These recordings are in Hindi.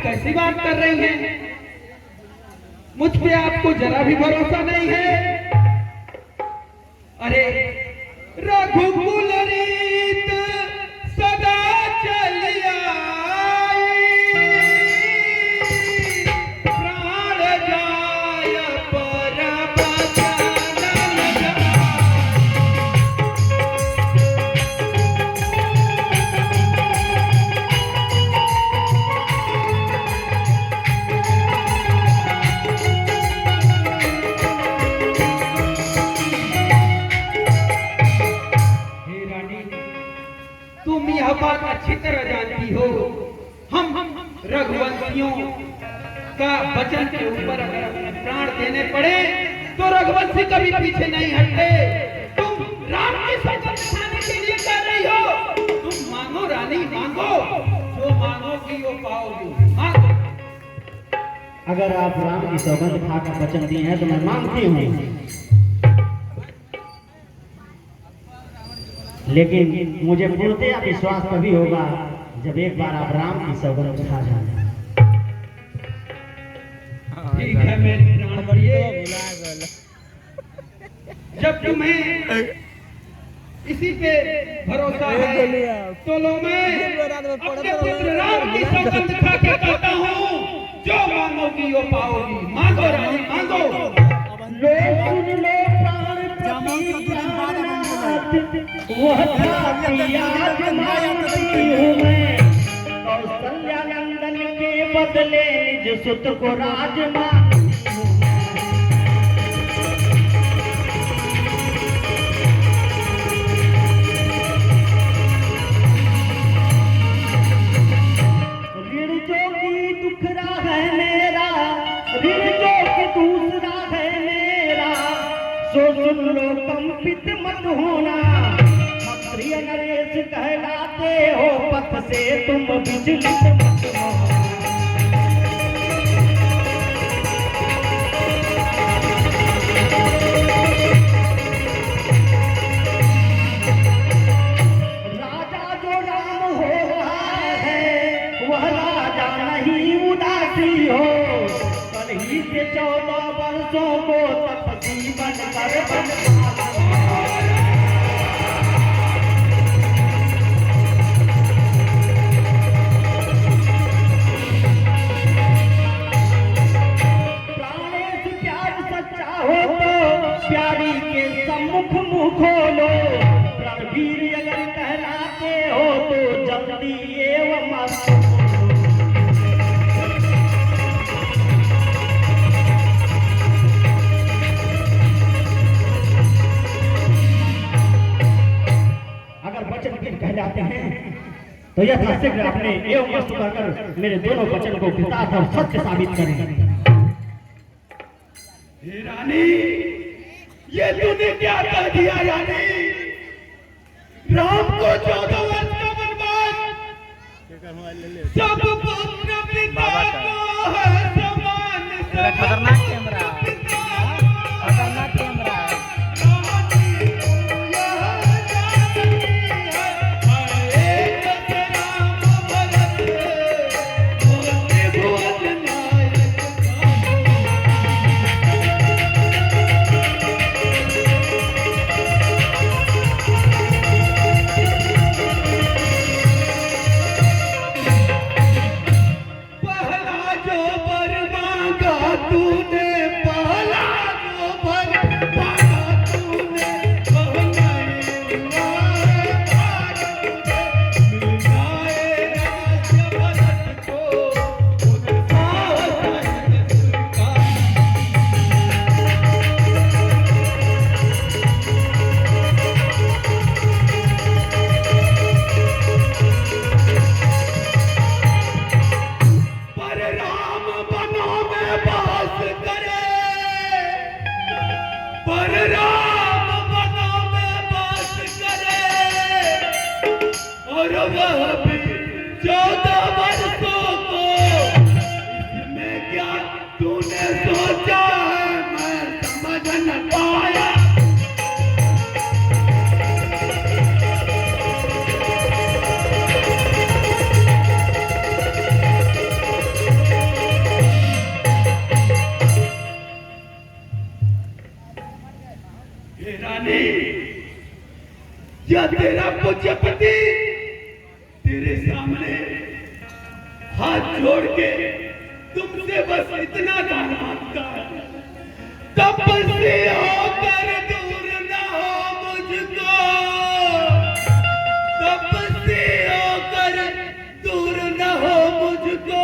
कैसी बात कर रही हैं? मुझ पे आपको जरा भी भरोसा नहीं है? अरे रघुकुल रीत सदा चलिया प्राण जाय पर बचन जाय। तुम यह बात अच्छी तरह जानती हो, हम रघुवंशियों का वचन के ऊपर अगर अपने प्राण देने पड़े तो रघुवंशी कभी पीछे नहीं हटते। तुम राम की सौगंध खाने के लिए कर रही हो। तुम मांगो रानी, मांगो, जो मांगोगी वो पाओगी, मांगो। अगर आप राम की सौगंध खाकर वचन दिए हैं तो मैं मांगती हूँ, लेकिन मुझे पूर्णतया विश्वास तभी होगा जब एक बार आप राम की सौगंध खा जाए। ठीक है मेरे प्राण प्रिय, जब तुम्हें इसी पे भरोसा है तो लो, मैं अपने पुत्र राम की सौगंध खा के कहता हूँ, जो मांगोगी वो पाओगी। मांगो रानी, मांगो। वह कौशल्यानंदन के बदले निज सुत को राजमान। ऋण जो की दुखरा है मेरा, ऋण जो की दूसरा है मेरा, सो सुन लो कंपित मत होना। प्रिय नरेश कहलाते हो, पथ से तुम विचलित मत हो। राजा जो राम हो रहा है वह राजा नहीं उदासी हो। कल ही से 14 वर्षों को तपसी बनकर बनवासा। प्यारी के सम्मुख मुँह खोलो, रणवीर अगर कहलाते हो तो जल्दी एवं मत। अगर वचन वीर कहलाते हैं तो यथाशीघ्र अपने एवं मस्त कर मेरे दोनों वचन को कृतार्थ और सत्य साबित करें। रानी, ये तूने क्या कह दिया रानी? राम को 14 वर्ष का वनवास, सब पुत्र पिता को है समान। खतरनाक कैमरा, खतरनाक कैमरा। हे रानी, यह तेरा पूज्य पति तेरे सामने हाथ जोड़ के तुमसे बस इतना दान मांगता है, तपस्वी होकर दूर न हो मुझको, तपस्वी होकर दूर न हो मुझको,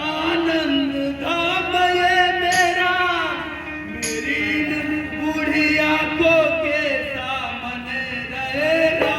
आनंद धाम ये मेरा, मेरी बूढ़ी आंखों के सामने रहेगा।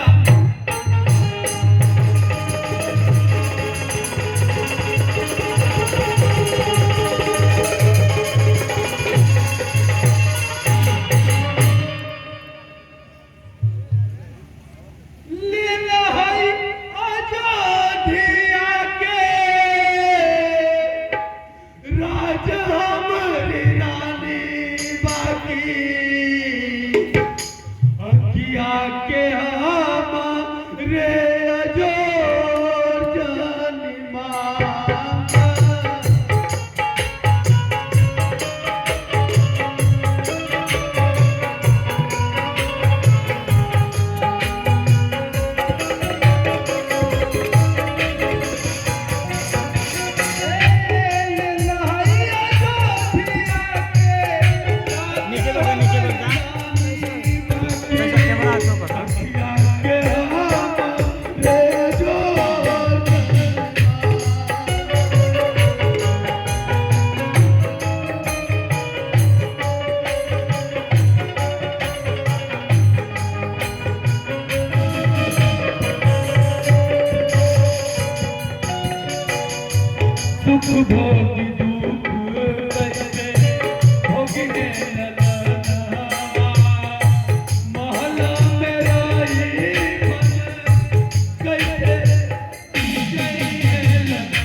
सुख भोगी दुख कैसे भोगने लगा, महला मेरा ये मन कैसे जलने लगा।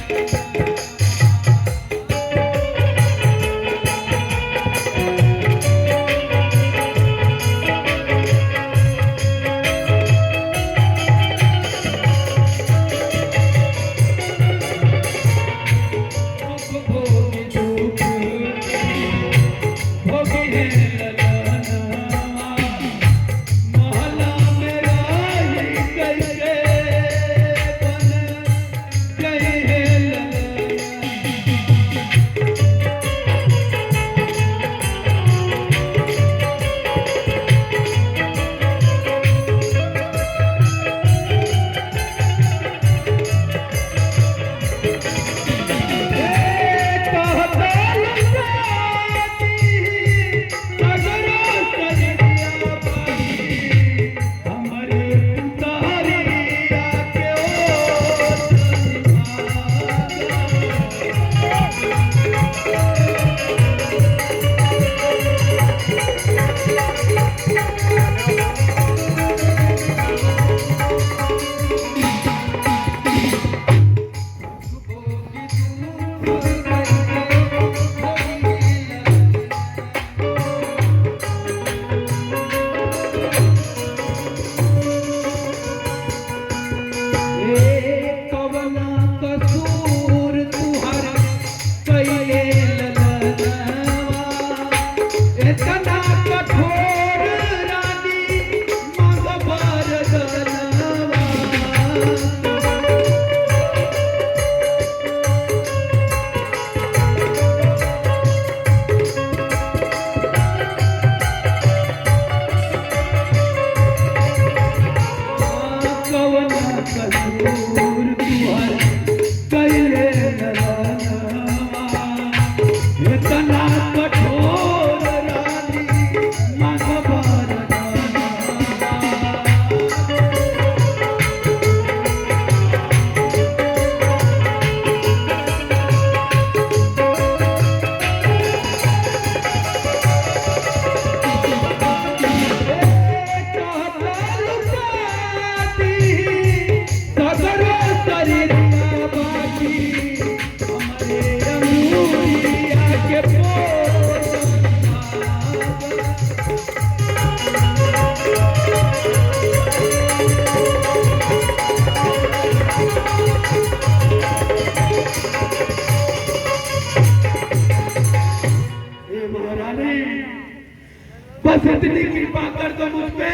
बस इतनी कृपा कर दो मुझ पे,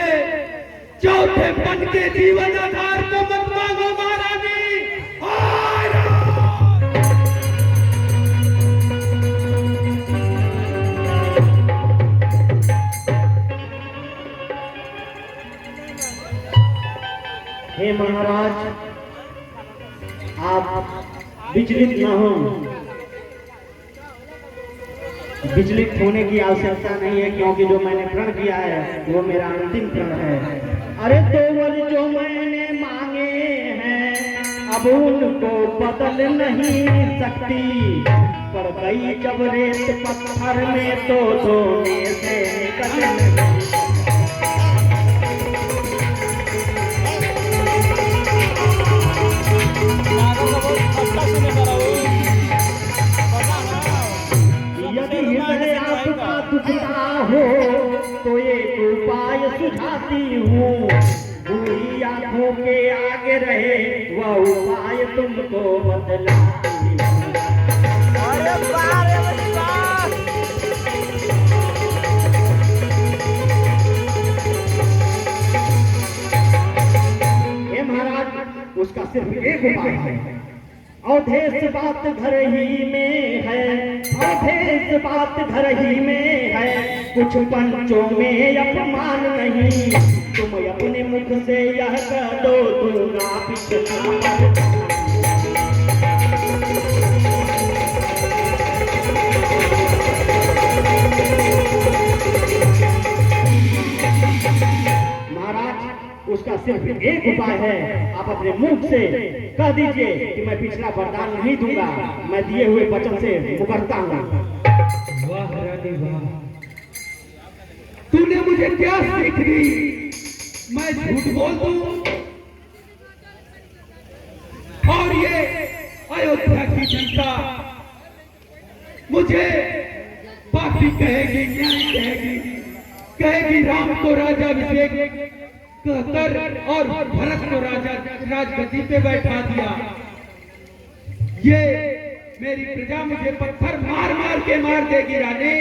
चौथे पन के जीवन आधार को मत मांगो महारानी। हे महाराज, आप विचलित न हो। विचलित होने की आवश्यकता नहीं है, क्योंकि जो मैंने प्रण किया है वो मेरा अंतिम प्रण है। अरे दो वर जो मैंने मांगे हैं अब उनको बदल नहीं सकती, पड़ गई जब रेत पत्थर में तो धोने से निकल नहीं। यदि हृदय आपका दुखता हो तो एक उपाय सुझाती हूँ, बुरी आंखों के आगे रहे वह उपाय तुमको बतलाती हूँ। अरे बारे बच्चा, हे महाराज, उसका सिर्फ एक उपाय है। अवधेश बात घर ही में है, अवधेश बात घर ही में है, कुछ पंचों में अपमान नहीं, तुम अपने मुख से यह कह दो दूंगा पिछला। उसका सिर्फ एक उपाय है, आप अपने मुंह से कह दीजिए कि मैं पिछला वरदान नहीं दूंगा, मैं दिए हुए वचन से मुकरता हूँ। वाह रानी वाह, तूने मुझे क्या सीख दी? मैं झूठ बोल दूं और ये अयोध्या की जनता मुझे पापी कहेगी, न्याय कहेगी, कहेगी राम को राजाभिषेक कहकर और भरत को राजगद्दी पे बैठा दिया। ये मेरी प्रजा मुझे पत्थर मार मार के मार देगी रानी।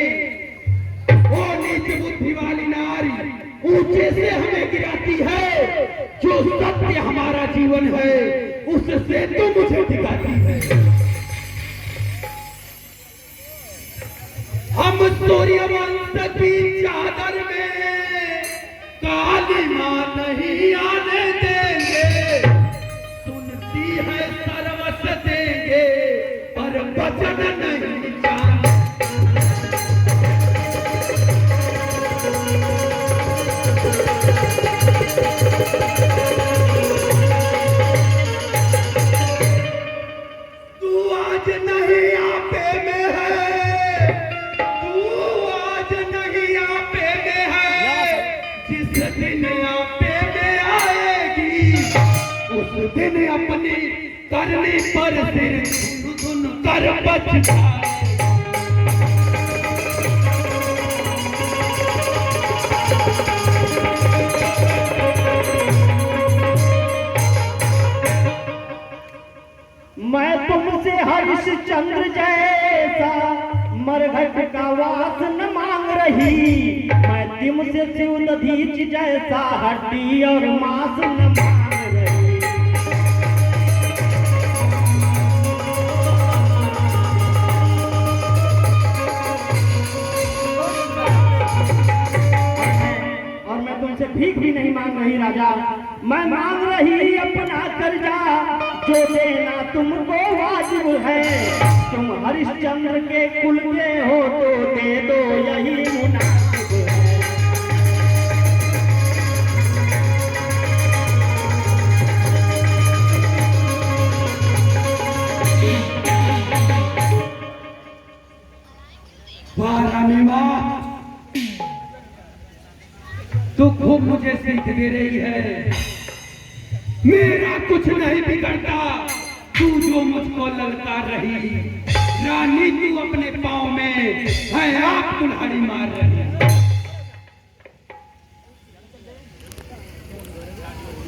वो नीच बुद्धि वाली नारी ऊंचे से हमें गिराती है, जो सत्य हमारा जीवन है उससे तो मुझे दिखाती है। हम सूर्यवंश की चादर में काली मां नहीं आने देंगे, सुनती है सर्वस देंगे पर वचन नहीं जानते। तू आज नहीं आपे में है, तू आज नहीं आपे में है, जिस दिन आपे में आएगी उस दिन अपनी करनी पर सिर धुन कर बचता। मैं तुमसे हरिश्चंद्र जैसा मरघट का वास न मांग रही, मैं तुमसे शिवदधीच जैसा हड्डी और मांस न मांग रही। और मैं तुमसे भीख भी नहीं मांग रही राजा, मैं मांग रही अपना कर्जा, जो देना तुमको वाजिब है। तुम हरिश्चंद्र के कुल के हो तो दे दो, यही मुनासिब है। रानी मां, तू खूब मुझे सीख दे रही है, मेरा कुछ नहीं बिगड़ता तू जो मुझको ललकार रही। रानी तू अपने पांव में है आप कुल्हाड़ी मार रही।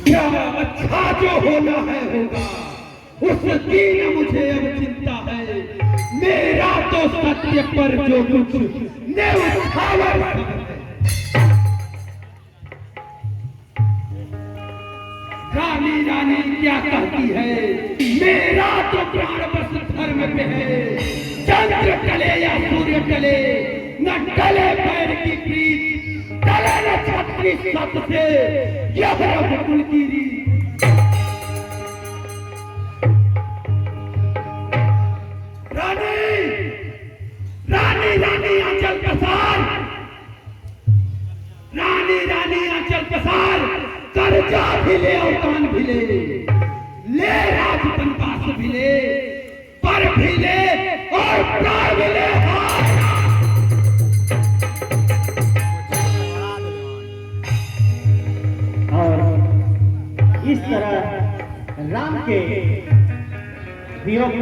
क्या अच्छा जो होना है होगा, उसकी न मुझे अब चिंता है, मेरा तो सत्य पर जो कुछ न्यौछावर है। क्या कहती है, मेरा तो प्राण बस धर्म पे है, चंद्र टले या सूर्य टले, न टले पैर की प्रीत, टले न छत्री सत से, यह रघुकुल की रीत। रानी रानी रानी आंचल कसार, रानी रानी आंचल कसार, कर्जा भी ले और कान भी ले राजपन पास भी ले, पर भी ले और प्राण भी ले। और इस तरह राम के वियोग